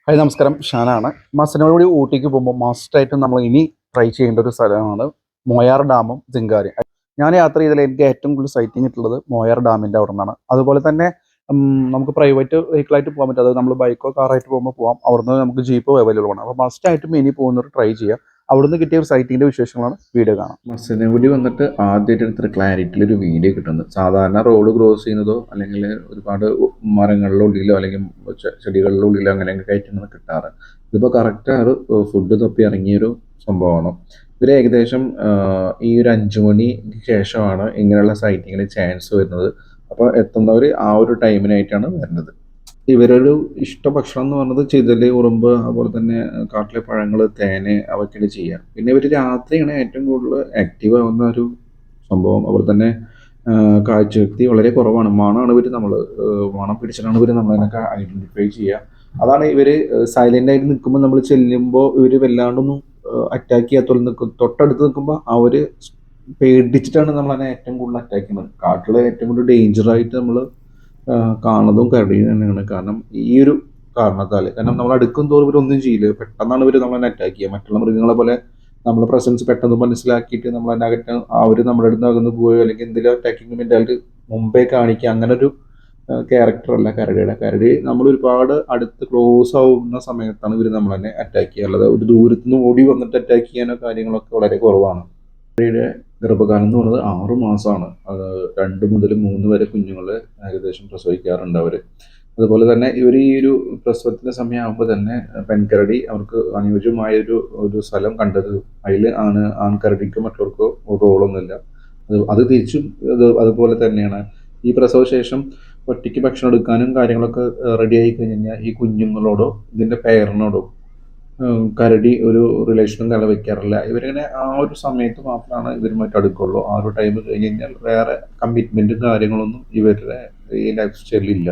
Hi നമസ്കാരം, ഷാനാണ്. മാസനോടുകൂടി ഊട്ടിക്ക് പോകുമ്പോൾ മസ്റ്റായിട്ടും നമ്മൾ ഇനി ട്രൈ ചെയ്യേണ്ട ഒരു സ്ഥലമാണ് മോയാർ ഡാമും സിംഗാരി. ഞാൻ യാത്ര ചെയ്തതിൽ എനിക്ക് ഏറ്റവും കൂടുതൽ സൈറ്റിംഗ് കിട്ടുള്ളത് മോയാർ ഡാമിൻ്റെ അവിടെ നിന്നാണ്. അതുപോലെ തന്നെ നമുക്ക് പ്രൈവറ്റ് വെഹിക്കിളായിട്ട് പോകാൻ പറ്റും. അതായത് നമ്മൾ ബൈക്കോ കാറായിട്ട് പോകുമ്പോൾ പോകാം. അവിടുന്ന് നമുക്ക് ജീപ്പ് അവൈലബിൾ ആണ്. അപ്പോൾ മസ്റ്റായിട്ടും ഇനി പോകുന്നവർ ട്രൈ ചെയ്യുക. അവിടുന്ന് കിട്ടിയ ഒരു സൈറ്റിങ്ങിൻ്റെ വിശേഷങ്ങളാണ് വീഡിയോ കാണാം. മസനഗുഡി വന്നിട്ട് ആദ്യമായിട്ട് ഇത്ര ക്ലാരിറ്റിയിലൊരു വീഡിയോ കിട്ടുന്നത്. സാധാരണ റോഡ് ക്രോസ് ചെയ്യുന്നതോ അല്ലെങ്കിൽ ഒരുപാട് മരങ്ങളുടെ ഉള്ളിലോ അല്ലെങ്കിൽ ചെടികളുടെ ഉള്ളിലോ അങ്ങനെയൊക്കെ കയറ്റുന്നത് കിട്ടാറ്. ഇതിപ്പോൾ കറക്റ്റ് അത് ഫുഡ് തപ്പി ഇറങ്ങിയൊരു സംഭവമാണ്. ഇവർ ഏകദേശം ഈ ഒരു 5 മണിക്ക് ശേഷമാണ് ഇങ്ങനെയുള്ള സൈറ്റിങ്ങിന് ചാൻസ് വരുന്നത്. അപ്പോൾ എത്തുന്നവർ ആ ഒരു ടൈമിനായിട്ടാണ് വരുന്നത്. ഇവരൊരു ഇഷ്ട ഭക്ഷണം എന്ന് പറഞ്ഞത് ചിതല്, ഉറുമ്പ്, അതുപോലെ തന്നെ കാട്ടിലെ പഴങ്ങൾ, തേന് അതൊക്കെയാണ് ചെയ്യുക. പിന്നെ ഇവർ രാത്രിയാണ് ഏറ്റവും കൂടുതൽ ആക്റ്റീവ് ആവുന്ന ഒരു സംഭവം. അതുപോലെ തന്നെ കാഴ്ചശക്തി വളരെ കുറവാണ്. മണമാണ് ഇവർ മണം പിടിച്ചിട്ടാണ് ഇവർ നമ്മളതിനൊക്കെ ഐഡൻറ്റിഫൈ ചെയ്യുക. അതാണ് ഇവർ സൈലൻ്റ് ആയിട്ട് നിൽക്കുമ്പോൾ നമ്മൾ ചെല്ലുമ്പോൾ ഇവർ വല്ലാണ്ടൊന്നും അറ്റാക്ക് ചെയ്യാത്തോളം നിൽക്കും. തൊട്ടടുത്ത് നിൽക്കുമ്പോൾ അവർ പേടിച്ചിട്ടാണ് നമ്മളതിനെ ഏറ്റവും കൂടുതൽ അറ്റാക്ക് ചെയ്യുന്നത്. കാട്ടിൽ ഏറ്റവും കൂടുതൽ ഡേഞ്ചറായിട്ട് നമ്മൾ കാണുന്നതും കരടിയും തന്നെയാണ്. കാരണം ഈ ഒരു കാരണത്താൽ, കാരണം നമ്മൾ അടുക്കും തോറും ഇവരൊന്നും ചെയ്യില്ല. പെട്ടെന്നാണ് ഇവർ നമ്മളെ അറ്റാക്ക് ചെയ്യുക. മറ്റുള്ള മൃഗങ്ങളെ പോലെ നമ്മുടെ പ്രസൻസ് പെട്ടെന്ന് മനസ്സിലാക്കിയിട്ട് നമ്മളെ അകറ്റ് അവർ നമ്മുടെ അടുത്ത് അകന്ന് പോയോ അല്ലെങ്കിൽ എന്തെങ്കിലും അറ്റാക്കിങ് മെൻറ്റാലിറ്റി മുമ്പേ കാണിക്കുക, അങ്ങനെ ഒരു ക്യാരക്ടറല്ല കരടിയുടെ. കരടി നമ്മൾ ഒരുപാട് അടുത്ത് ക്ലോസ് ആവുന്ന സമയത്താണ് ഇവർ നമ്മളെന്നെ അറ്റാക്ക് ചെയ്യുക. അല്ലാതെ ഒരു ദൂരത്തു നിന്ന് ഓടി വന്നിട്ട് അറ്റാക്ക് ചെയ്യാനോ കാര്യങ്ങളൊക്കെ വളരെ കുറവാണ്. ഗർഭകാലം എന്ന് പറയുന്നത് 6 മാസമാണ്. 2 മുതൽ 3 വരെ കുഞ്ഞുങ്ങളെ ഏകദേശം പ്രസവിക്കാറുണ്ട് അവർ. അതുപോലെ തന്നെ ഇവർ ഈ ഒരു പ്രസവത്തിൻ്റെ സമയമാകുമ്പോൾ തന്നെ പെൺകരടി അവർക്ക് അനുയോജ്യമായ ഒരു സ്ഥലം കണ്ടെത്തും. അതിൽ ആൺകരടിക്കോ മറ്റവർക്കോ റോളൊന്നുമില്ല. അത് തിരിച്ചും അതുപോലെ തന്നെയാണ്. ഈ പ്രസവശേഷം ഒറ്റയ്ക്ക് ഭക്ഷണം എടുക്കാനും കാര്യങ്ങളൊക്കെ റെഡി ആയി കഴിഞ്ഞാൽ ഈ കുഞ്ഞുങ്ങളോടോ ഇതിൻ്റെ പേരനോടോ കരടി ഒരു റിലേഷനും നിലവെക്കാറില്ല. ഇവരിങ്ങനെ ആ ഒരു സമയത്ത് മാത്രമാണ് ഇവരുമായിട്ട് അടുക്കുള്ളൂ. ആ ഒരു ടൈം കഴിഞ്ഞ് കഴിഞ്ഞാൽ വേറെ കമ്മിറ്റ്മെൻറ്റും കാര്യങ്ങളൊന്നും ഇവരുടെ ഈ ലൈഫ് സ്റ്റൈലില്ല.